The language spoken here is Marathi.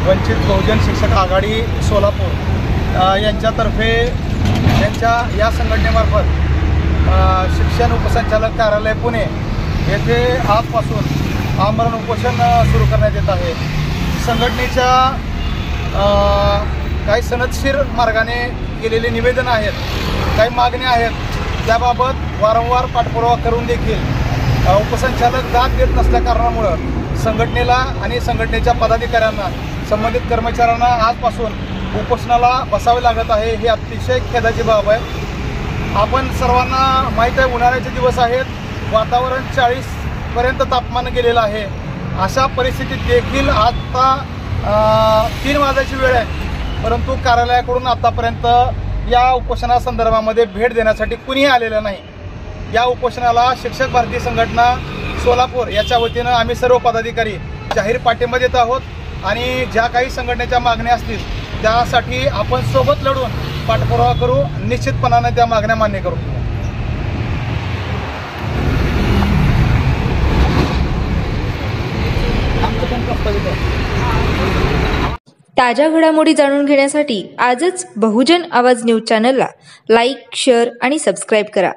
वंचित बहुजन शिक्षक आघाडी सोलापूर यांच्यातर्फे यांच्या या संघटनेमार्फत शिक्षण उपसंचालक कार्यालय पुणे येथे आजपासून आमरण उपोषण सुरू करण्यात येत आहे। संघटनेच्या काही सनदशीर मार्गाने केलेले निवेदन आहेत, काही मागण्या आहेत, त्याबाबत वारंवार पाठपुरावा करून देखील उपसंचालक दाद देत नसल्या कारणामुळे संघटनेला आणि संघटनेच्या पदाधिकाऱ्यांना संबंधित कर्मचाऱ्यांना आजपासून उपोषणाला बसावे लागत आहे। ही अतिशय खेदाची बाब आहे। आपण सर्वांना माहीत आहे, उन्हाळ्याचे दिवस आहेत, वातावरण 40 पर्यंत तापमान गेलेलं आहे। अशा परिस्थितीत देखील आता 3 वाजायची वेळ आहे, परंतु कार्यालयाकडून आतापर्यंत या उपोषणासंदर्भामध्ये भेट देण्यासाठी कुणीही आलेलं नाही। या उपोषणाला शिक्षक भारतीय संघटना सोलापूर याच्या वतीनं आम्ही सर्व पदाधिकारी जाहीर पाठिंबा देत आहोत आणि ज्या काही संघटनेच्या मागण्या असतील त्यासाठी आपण सोबत लढून पाठपुरावा करू, निश्चितपणाने त्या मागण्या मान्य करू। ताज्या घडामोडी जाणून घेण्यासाठी आजच बहुजन आवाज न्यूज चॅनलला लाईक, शेअर आणि सबस्क्राईब करा।